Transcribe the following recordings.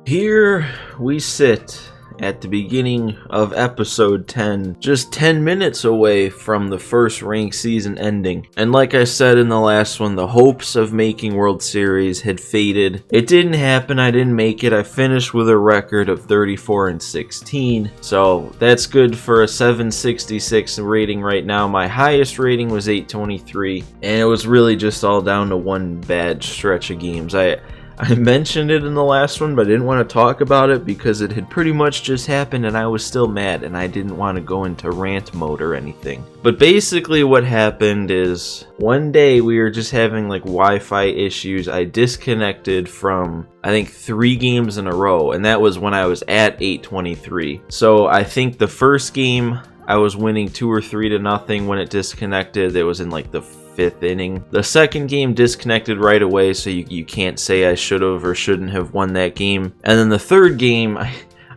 Here we sit at the beginning of episode 10, just 10 minutes away from the first ranked season ending. And like I said in the last one, the hopes of making World Series had faded. It didn't happen, I didn't make it. I finished with a record of 34-16, so that's good for a 766 rating right now. My highest rating was 823, and it was really just all down to one bad stretch of games. I mentioned it in the last one, but I didn't want to talk about it because it had pretty much just happened and I was still mad and I didn't want to go into rant mode or anything. But basically what happened is one day we were just having like Wi-Fi issues. I disconnected from I think 3 games in a row, and that was when I was at 823. So I think the first game I was winning 2 or 3 to nothing when it disconnected. It was in like the 5th inning. The second game disconnected right away, so you can't say I should have or shouldn't have won that game. And then the third game,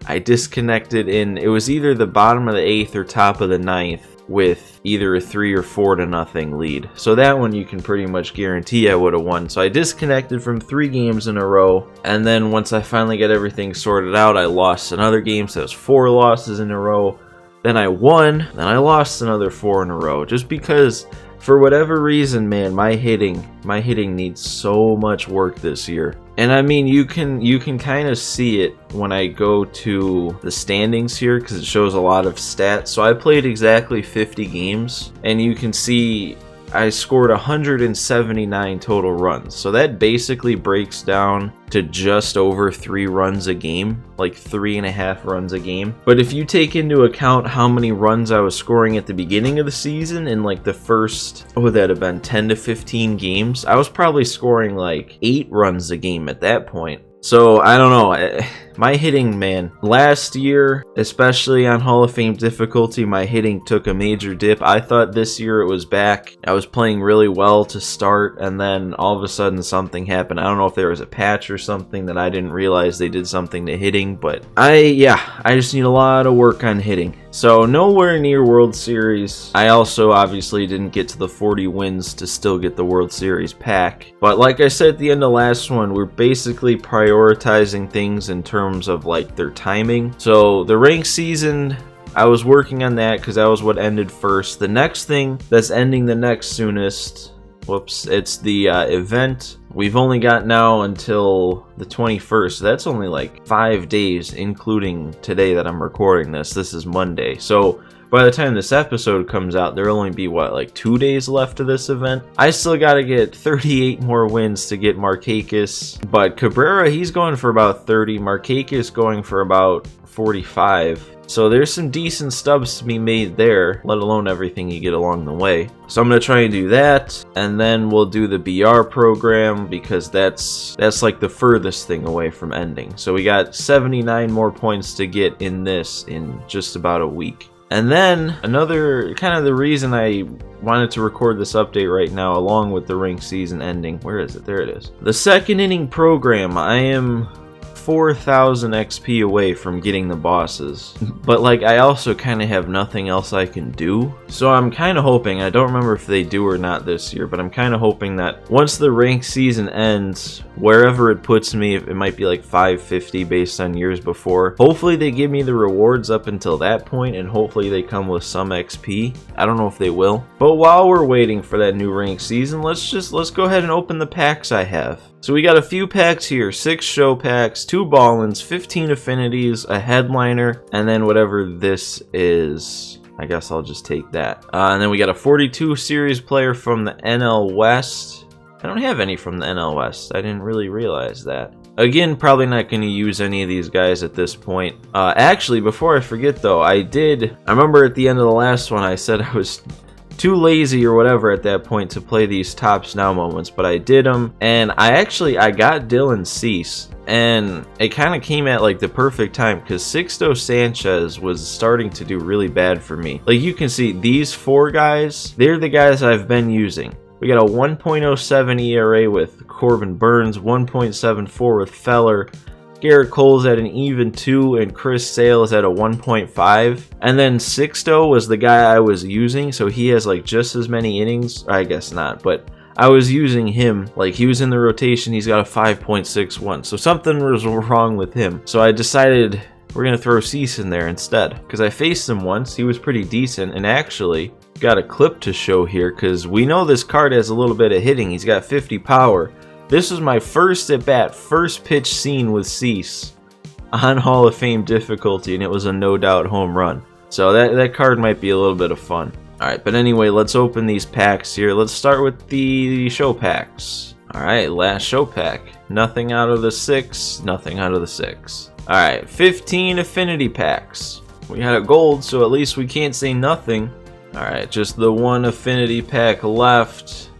I disconnected in, it was either the bottom of the 8th or top of the 9th with either a 3 or 4 to nothing lead. So that one you can pretty much guarantee I would have won. So I disconnected from 3 games in a row, and then once I finally got everything sorted out, I lost another game, so it was 4 losses in a row. Then I won, then I lost another 4 in a row, just because for whatever reason, man, my hitting needs so much work this year. And I mean, you can kind of see it when I go to the standings here because it shows a lot of stats. So I played exactly 50 games, and you can see I scored 179 total runs. So that basically breaks down to just over 3 runs a game, like 3.5 runs a game. But if you take into account how many runs I was scoring at the beginning of the season in like the first, what would that have been, 10 to 15 games, I was probably scoring like 8 runs a game at that point. So, I don't know, my hitting, man, last year, especially on Hall of Fame difficulty, my hitting took a major dip. I thought this year it was back. I was playing really well to start, and then all of a sudden something happened. I don't know if there was a patch or something that I didn't realize they did something to hitting, but I just need a lot of work on hitting. So, nowhere near World Series. I also obviously didn't get to the 40 wins to still get the World Series pack. But like I said at the end of last one, we're basically prioritizing things in terms of like their timing. So the ranked season, I was working on that because that was what ended first. The next thing that's ending the next soonest, it's the event. We've only got now until the 21st. That's only like 5 days, including today that I'm recording this. This is Monday. So by the time this episode comes out, there'll only be, like 2 days left of this event. I still got to get 38 more wins to get Markakis. But Cabrera, he's going for about 30. Markakis going for about 45. So there's some decent stubs to be made there, let alone everything you get along the way. So I'm going to try and do that, and then we'll do the BR program because that's like the furthest thing away from ending. So we got 79 more points to get in this in just about a week. And then another kind of the reason I wanted to record this update right now along with the ranked season ending. Where is it? There it is. The second inning program, I am 4,000 XP away from getting the bosses, but like I also kind of have nothing else I can do, so I'm kind of hoping, I don't remember if they do or not this year, but I'm kind of hoping that once the ranked season ends, wherever it puts me, it might be like 550 based on years before, hopefully they give me the rewards up until that point, and hopefully they come with some XP. I don't know if they will, but while we're waiting for that new ranked season, let's go ahead and open the packs I have. So we got a few packs here, 6 show packs, 2 ball-ins, 15 affinities, a headliner, and then whatever this is. I guess I'll just take that. And then we got a 42 series player from the NL West. I don't have any from the NL West. I didn't really realize that. Again, probably not going to use any of these guys at this point. Actually, before I forget though, I remember at the end of the last one I said I was too lazy or whatever at that point to play these Tops Now moments, but I did them, and I got Dylan Cease, and it kind of came at like the perfect time because Sixto Sanchez was starting to do really bad for me. Like you can see these 4 guys, they're the guys I've been using. We got a 1.07 ERA with Corbin Burns, 1.74 with Feller, Garrett Cole's at an even 2, and Chris Sale's at a 1.5. And then Sixto was the guy I was using, so he has like just as many innings. I guess not, but I was using him, like he was in the rotation, he's got a 5.61, so something was wrong with him. So I decided we're gonna throw Cease in there instead, because I faced him once, he was pretty decent, and actually got a clip to show here, because we know this card has a little bit of hitting. He's got 50 power. This was my first at bat, first pitch scene with Cease on Hall of Fame difficulty, and it was a no doubt home run. So that card might be a little bit of fun. Alright, but anyway, let's open these packs here. Let's start with the show packs. Alright, last show pack. Nothing out of the 6, nothing out of the 6. Alright, 15 affinity packs. We had a gold, so at least we can't say nothing. Alright, just the one affinity pack left.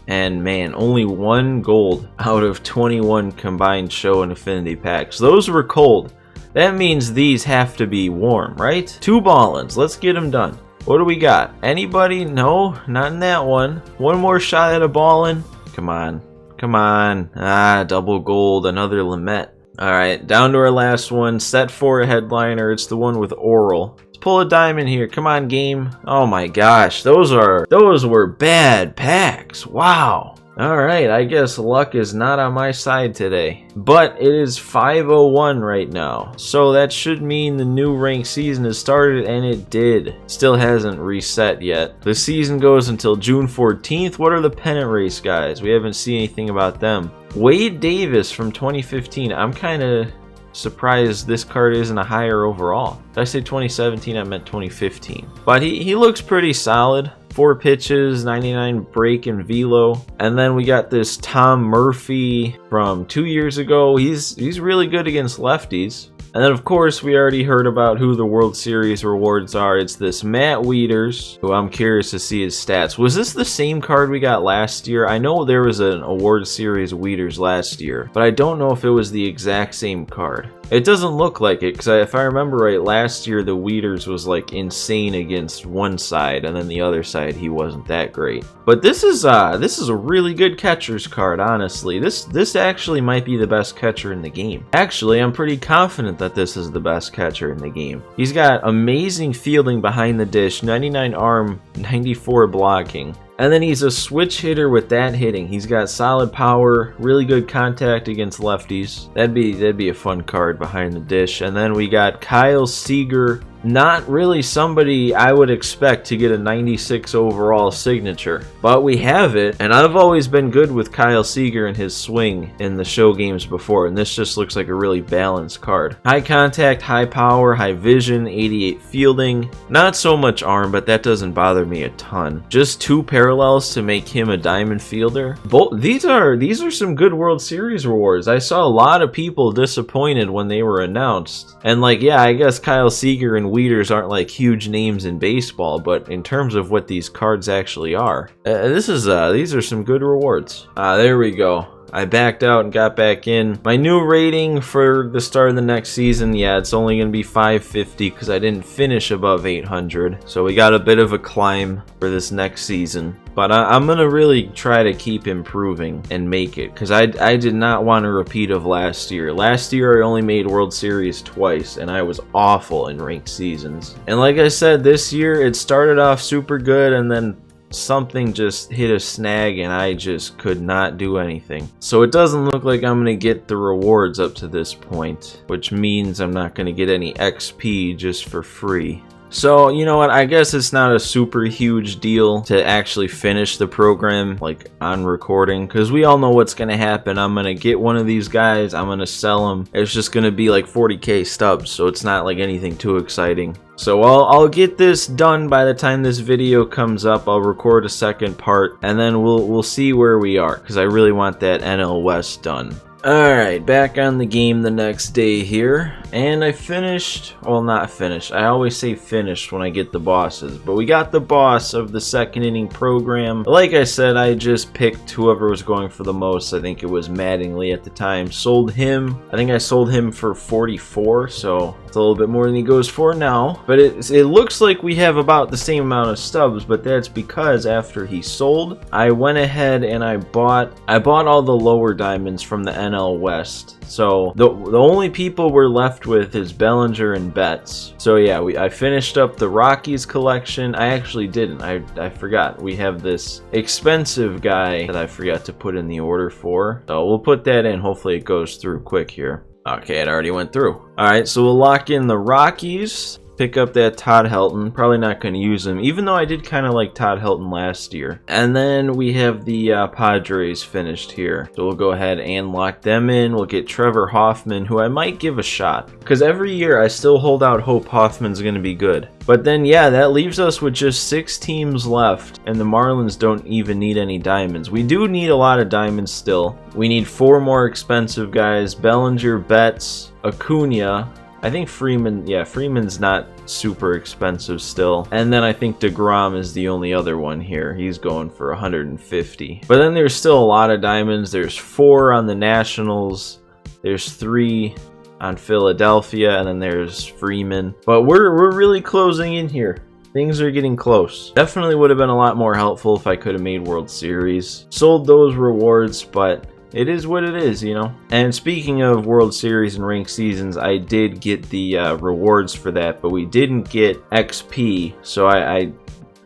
And man, only one gold out of 21 combined show and affinity packs. Those were cold. That means these have to be warm, right? 2 ball-ins. Let's get them done. What do we got? Anybody? No, not in that one. One more shot at a ball-in. Come on. Come on. Ah, double gold. Another Lamette. Alright, down to our last one. Set 4 headliner. It's the one with Oral. Let's pull a diamond here. Come on, game. Oh my gosh. Those were bad packs. Wow. Alright, I guess luck is not on my side today. But it is 5:01 right now. So that should mean the new ranked season has started, and it did. Still hasn't reset yet. The season goes until June 14th. What are the pennant race guys? We haven't seen anything about them. Wade Davis from 2015. I'm kind of surprised this card isn't a higher overall. Did I say 2017? I meant 2015. But he looks pretty solid. 4 pitches, 99 break and velo. And then we got this Tom Murphy from 2 years ago. He's really good against lefties. And then of course we already heard about who the World Series rewards are. It's this Matt Wieters, who I'm curious to see his stats. Was this the same card we got last year? I know there was an Award Series Wieters last year, but I don't know if it was the exact same card. It doesn't look like it, because if I remember right, last year the Wieters was like insane against one side, and then the other side he wasn't that great. But this is a really good catcher's card, honestly. This actually might be the best catcher in the game. Actually, I'm pretty confident that this is the best catcher in the game. He's got amazing fielding behind the dish, 99 arm, 94 blocking. And then he's a switch hitter with that hitting. He's got solid power, really good contact against lefties. That'd be a fun card behind the dish. And then we got Kyle Seager. Not really somebody I would expect to get a 96 overall signature, but we have it, and I've always been good with Kyle Seager and his swing in the show games before, and this just looks like a really balanced card. High contact, high power, high vision, 88 fielding, not so much arm, but that doesn't bother me a ton. Just 2 parallels to make him a diamond fielder. These are some good World Series rewards. I saw a lot of people disappointed when they were announced, and like, yeah, I guess Kyle Seager and Wieters aren't like huge names in baseball, but in terms of what these cards actually are, these are some good rewards. There we go. I backed out and got back in. My new rating for the start of the next season, yeah, it's only going to be 550 because I didn't finish above 800. So we got a bit of a climb for this next season. But I'm going to really try to keep improving and make it, because I did not want a repeat of last year. Last year I only made World Series twice, and I was awful in ranked seasons. And like I said, this year it started off super good, and then something just hit a snag and I just could not do anything. So it doesn't look like I'm going to get the rewards up to this point, which means I'm not going to get any XP just for free. So, you know what, I guess it's not a super huge deal to actually finish the program, like, on recording, because we all know what's going to happen. I'm going to get one of these guys, I'm going to sell them. It's just going to be like 40k stubs, so it's not like anything too exciting. So I'll get this done by the time this video comes up. I'll record a second part, and then we'll see where we are, because I really want that NL West done. Alright, back on the game the next day here, and I finished, well, not finished, I always say finished when I get the bosses, but we got the boss of the second inning program. Like I said, I just picked whoever was going for the most. I think it was Mattingly at the time. Sold him, I think I sold him for 44, so it's a little bit more than he goes for now, but it looks like we have about the same amount of stubs, but that's because after he sold, I went ahead and I bought all the lower diamonds from the NL NL West. So the only people we're left with is Bellinger and Betts. So yeah, I finished up the Rockies collection. I actually didn't. I forgot. We have this expensive guy that I forgot to put in the order for. So we'll put that in. Hopefully it goes through quick here. Okay, it already went through. All right, so we'll lock in the Rockies. Pick up that Todd Helton. Probably not going to use him, even though I did kind of like Todd Helton last year. And then we have the Padres finished here. So we'll go ahead and lock them in. We'll get Trevor Hoffman, who I might give a shot. Because every year I still hold out hope Hoffman's going to be good. But then, yeah, that leaves us with just 6 teams left. And the Marlins don't even need any diamonds. We do need a lot of diamonds still. We need 4 more expensive guys. Bellinger, Betts, Acuna. I think Freeman, yeah, Freeman's not super expensive still. And then I think DeGrom is the only other one here. He's going for 150. But then there's still a lot of diamonds. There's 4 on the Nationals. There's 3 on Philadelphia. And then there's Freeman. But we're really closing in here. Things are getting close. Definitely would have been a lot more helpful if I could have made World Series. Sold those rewards, but it is what it is, you know. And speaking of World Series and ranked seasons, I did get the rewards for that, but we didn't get XP. So I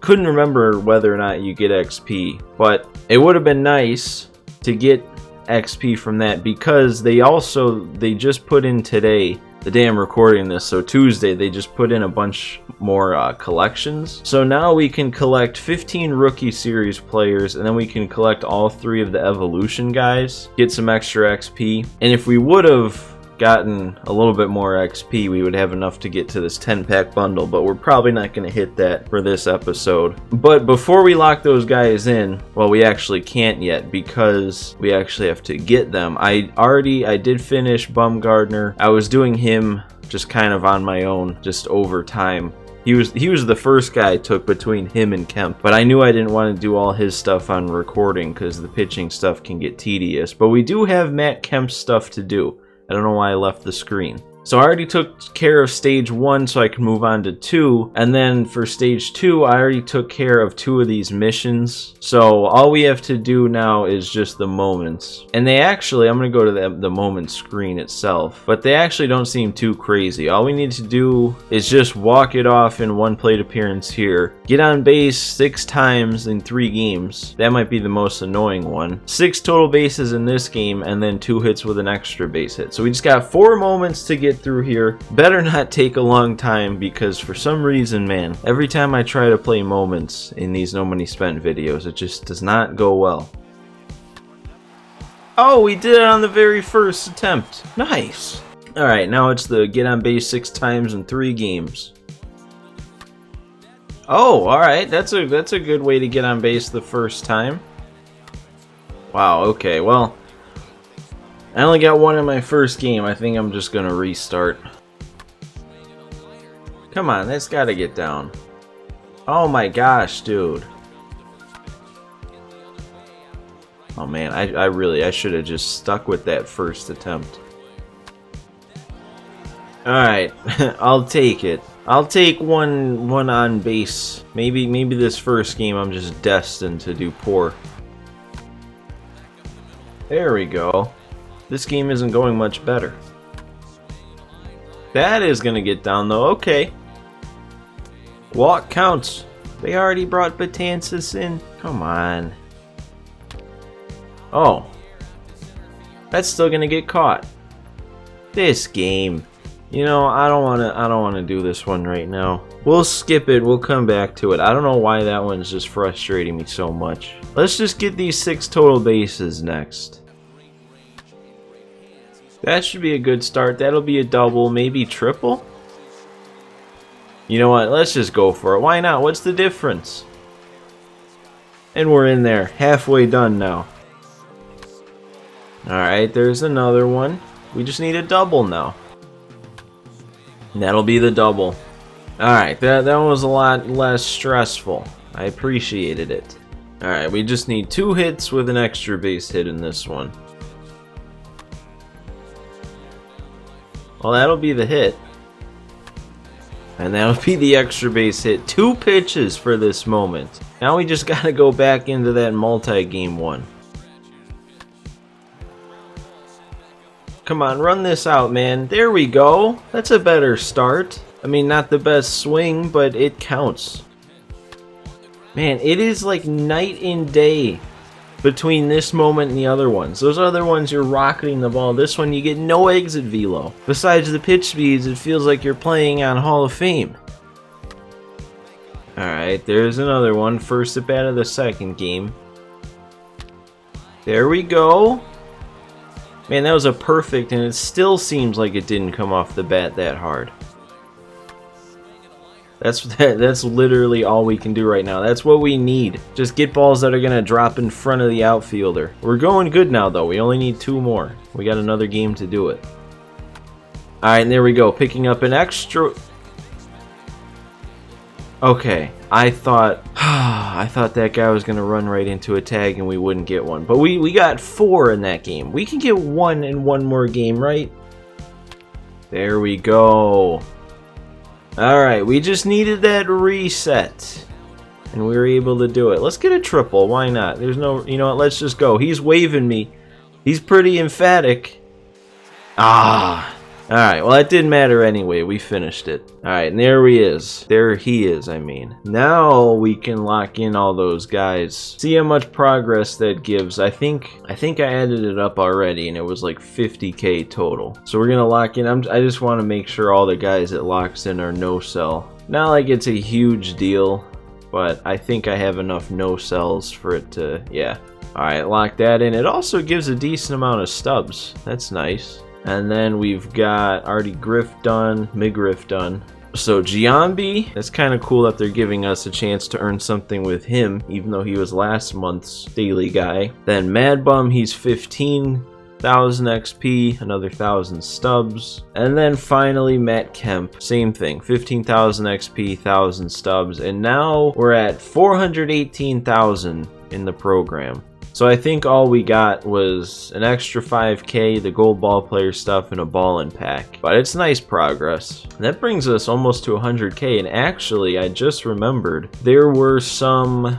couldn't remember whether or not you get XP. But it would have been nice to get XP from that, because they just put in today, the day I'm recording this, so Tuesday, they just put in a bunch more collections. So now we can collect 15 Rookie Series players, and then we can collect all 3 of the Evolution guys, get some extra XP. And if we would have gotten a little bit more XP, we would have enough to get to this 10-pack bundle, but we're probably not going to hit that for this episode. But before we lock those guys in, well, we actually can't yet, because we actually have to get them. I did finish Bumgarner. I was doing him just kind of on my own, just over time. He was the first guy I took between him and Kemp, but I knew I didn't want to do all his stuff on recording because the pitching stuff can get tedious. But we do have Matt Kemp's stuff to do. I don't know why I left the screen. So I already took care of stage 1 so I can move on to 2. And then for stage 2, I already took care of 2 of these missions. So all we have to do now is just the moments. And they actually, I'm going to go to the moment screen itself. But they actually don't seem too crazy. All we need to do is just walk it off in 1 plate appearance here. Get on base 6 times in 3 games. That might be the most annoying one. 6 total bases in this game, and then 2 hits with an extra base hit. So we just got 4 moments to get through here. Better not take a long time, because for some reason, man, every time I try to play moments in these No Money Spent videos, it just does not go well. Oh, we did it on the very first attempt. Nice. Alright, now it's the get on base 6 times in 3 games. Oh, alright, that's a good way to get on base the first time. Wow, okay, well, I only got 1 in my first game. I think I'm just gonna restart. Come on, that's gotta get down. Oh my gosh, dude. Oh man, I should have just stuck with that first attempt. Alright, I'll take it. I'll take one on base. Maybe this first game I'm just destined to do poor. There we go. This game isn't going much better. That is going to get down, though. Okay. Walk counts. They already brought Betances in. Come on. Oh. That's still going to get caught. This game. You know, I don't want to do this one right now. We'll skip it. We'll come back to it. I don't know why that one's just frustrating me so much. Let's just get these 6 total bases next. That should be a good start. That'll be a double, maybe triple. You know what? Let's just go for it. Why not? What's the difference? And we're in there. Halfway done now. Alright, there's another one. We just need a double now. And that'll be the double. Alright, that was a lot less stressful. I appreciated it. Alright, we just need 2 hits with an extra base hit in this one. Well, that'll be the hit. And that'll be the extra base hit. 2 pitches for this moment. Now we just gotta go back into that multi-game one. Come on, run this out, man. There we go. That's a better start. I mean, not the best swing, but it counts. Man, it is like night and day between this moment and the other ones. Those other ones, you're rocketing the ball. This one, you get no exit velo. Besides the pitch speeds, it feels like you're playing on Hall of Fame. Alright, there's another one. First at bat of the second game. There we go. Man, that was a perfect, and it still seems like it didn't come off the bat that hard. That's literally all we can do right now. That's what we need. Just get balls that are going to drop in front of the outfielder. We're going good now, though. We only need 2 more. We got another game to do it. Alright, and there we go. Picking up an extra... Okay, I thought that guy was going to run right into a tag and we wouldn't get one. But we got 4 in that game. We can get 1 in one more game, right? There we go. Alright, we just needed that reset. And we were able to do it. Let's get a triple. Why not? There's no... You know what? Let's just go. He's waving me. He's pretty emphatic. Ah... Alright, well that didn't matter anyway, we finished it. Alright, and there he is. There he is, I mean. Now we can lock in all those guys. See how much progress that gives. I think I added it up already and it was like 50k total. So we're gonna lock in. I just want to make sure all the guys it locks in are no-sell. Not like it's a huge deal, but I think I have enough no-sells for it to, yeah. Alright, lock that in. It also gives a decent amount of stubs. That's nice. And then we've got already Griff done, McGriff done. So Giambi, that's kind of cool that they're giving us a chance to earn something with him, even though he was last month's daily guy. Then Mad Bum, he's 15,000 XP, another 1,000 stubs. And then finally Matt Kemp, same thing, 15,000 XP, 1,000 stubs. And now we're at 418,000 in the program. So I think all we got was an extra 5k, the gold ball player stuff, and a ball and pack. But it's nice progress. And that brings us almost to 100k, and actually I just remembered there were some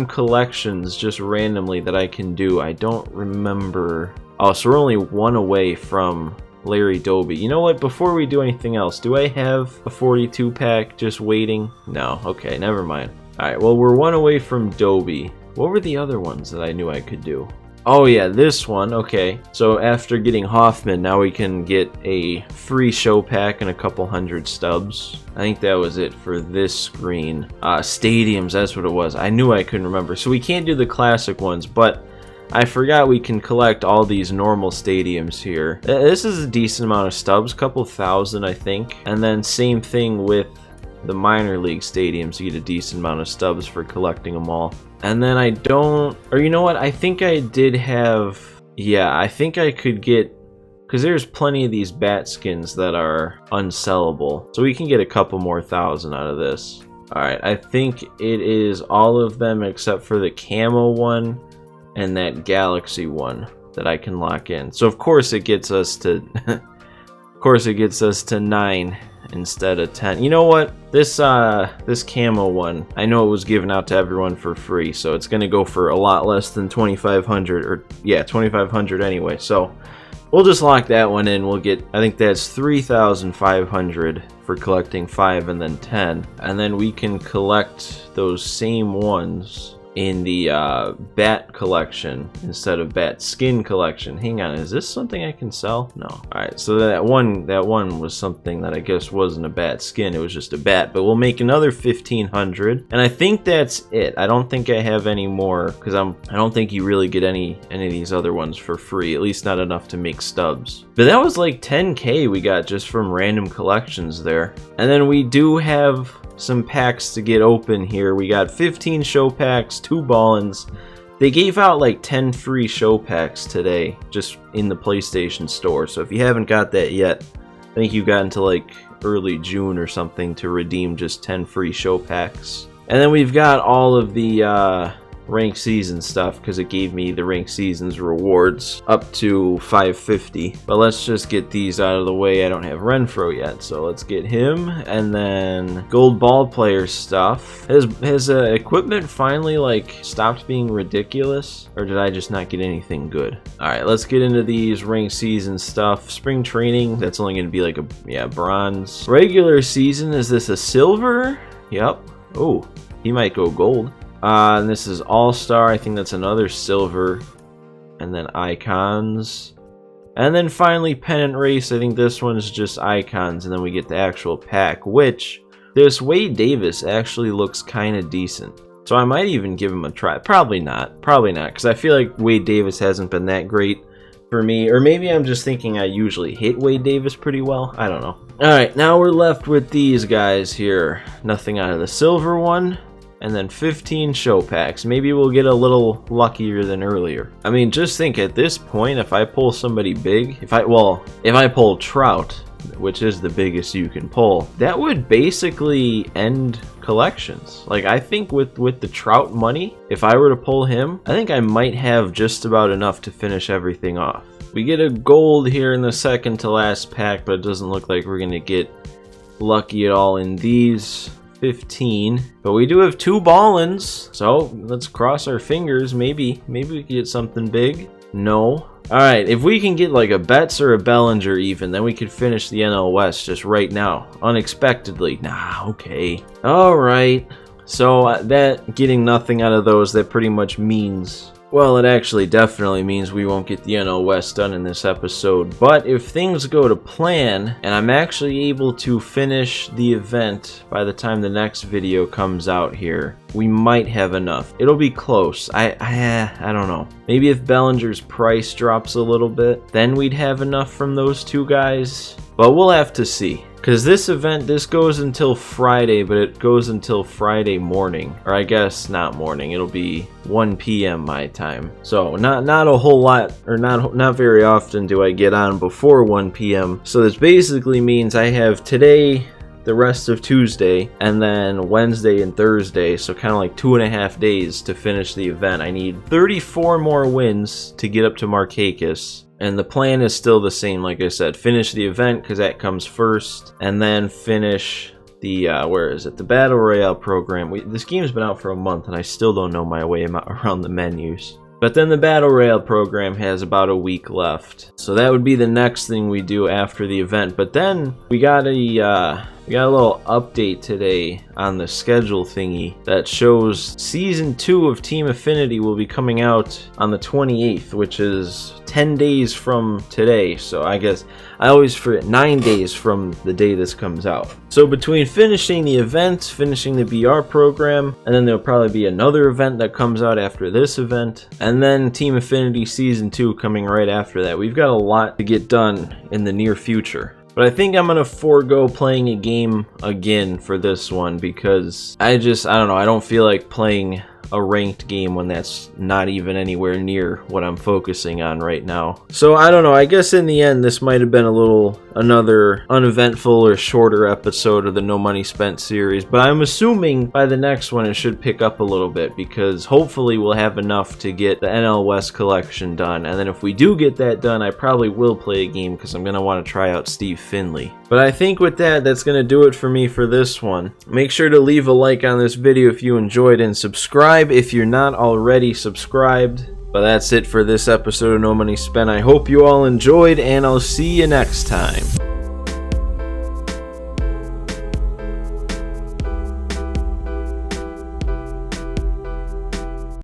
collections just randomly that I can do. I don't remember. Oh, so we're only 1 away from Larry Doby. You know what? Before we do anything else, do I have a 42 pack just waiting? No. Okay, never mind. Alright, well we're 1 away from Doby. What were the other ones that I knew I could do? Oh yeah, this one, okay. So after getting Hoffman, now we can get a free show pack and a couple 100 stubs. I think that was it for this screen. Stadiums, that's what it was. I knew I couldn't remember. So we can't do the classic ones, but I forgot we can collect all these normal stadiums here. This is a decent amount of stubs, couple 1,000 I think. And then same thing with the minor league stadiums, you get a decent amount of stubs for collecting them all. And then I don't, or you know what, I think I did have, yeah, I think I could get, because there's plenty of these bat skins that are unsellable. So we can get a couple more 1,000 out of this. Alright, I think it is all of them except for the camo one and that galaxy one that I can lock in. So of course it gets us to, of course it gets us to 9. Instead of 10. You know what? This camo one, I know it was given out to everyone for free, so it's gonna go for a lot less than 2,500, or yeah, 2,500 anyway. So we'll just lock that one in. We'll get, I think that's 3,500 for collecting 5 and then 10, and then we can collect those same ones in the bat collection instead of bat skin collection. Hang on, is this something I can sell? No. Alright, so that one was something that I guess wasn't a bat skin, it was just a bat, but we'll make another 1,500, and I think that's it. I don't think I have any more, because I don't think you really get any of these other ones for free, at least not enough to make stubs. But that was like 10k we got just from random collections there. And then we do have some packs to get open here. We got 15 show packs, 2 ball-ins. They gave out like 10 free show packs today just in the PlayStation Store. So if you haven't got that yet, I think you got into like early June or something to redeem just 10 free show packs. And then we've got all of the rank season stuff because it gave me the rank seasons rewards up to 550. But let's just get these out of the way. I don't have Renfro yet, so let's get him. And then gold ball player stuff. Has equipment finally like stopped being ridiculous, or did I just not get anything good? All right, let's get into these rank season stuff. Spring training, that's only going to be like a bronze. Regular season, is this a silver? Yep. Oh, he might go gold. And this is all-star. I think that's another silver. And then icons. And then finally pennant race. I think this one's just icons, and then we get the actual pack, which this Wade Davis actually looks kind of decent. So I might even give him a try. Probably not, because I feel like Wade Davis hasn't been that great for me. Or maybe I'm just thinking I usually hit Wade Davis pretty well. I don't know. Alright, now we're left with these guys here. Nothing out of the silver one. And then 15 show packs. Maybe we'll get a little luckier than earlier. I mean, just think at this point, if I pull somebody big, if I pull Trout, which is the biggest you can pull, that would basically end collections. Like, I think with the Trout money, if I were to pull him, I think I might have just about enough to finish everything off. We get a gold here in the second to last pack, but it doesn't look like we're gonna get lucky at all in these. 15, but we do have 2 ball-ins, so let's cross our fingers. Maybe we can get something big. No. Alright, if we can get like a Betts or a Bellinger even, then we could finish the NL West just right now, unexpectedly. Nah, okay. Alright, so that getting nothing out of those, that pretty much means, well, it actually definitely means we won't get the NL West done in this episode. But if things go to plan, and I'm actually able to finish the event by the time the next video comes out here, we might have enough. It'll be close. I don't know. Maybe if Bellinger's price drops a little bit, then we'd have enough from those 2 guys. But we'll have to see. Because this event, this goes until Friday, but it goes until Friday morning. Or I guess not morning, it'll be 1 p.m. my time. So not a whole lot, or not very often do I get on before 1 p.m. So this basically means I have today, the rest of Tuesday, and then Wednesday and Thursday, so kind of like 2.5 days to finish the event. I need 34 more wins to get up to Markakis. And the plan is still the same, like I said. Finish the event, because that comes first. And then finish the, the Battle Royale program. This game's been out for a month, and I still don't know my way around the menus. But then the Battle Royale program has about a week left. So that would be the next thing we do after the event. But then we got a little update today on the schedule thingy that shows Season 2 of Team Affinity will be coming out on the 28th, which is 10 days from today. So I guess I always forget, 9 days from the day this comes out. So between finishing the event, finishing the BR program, and then there'll probably be another event that comes out after this event, and then Team Affinity Season 2 coming right after that. We've got a lot to get done in the near future. But I think I'm going to forego playing a game again for this one because I don't know, I don't feel like playing a ranked game when that's not even anywhere near what I'm focusing on right now. So I don't know, I guess in the end this might have been another uneventful or shorter episode of the No Money Spent series, but I'm assuming by the next one it should pick up a little bit because hopefully we'll have enough to get the NL West collection done, and then if we do get that done I probably will play a game because I'm going to want to try out Steve Finley. But I think with that's going to do it for me for this one. Make sure to leave a like on this video if you enjoyed and subscribe if you're not already subscribed. But that's it for this episode of No Money Spent. I hope you all enjoyed, and I'll see you next time.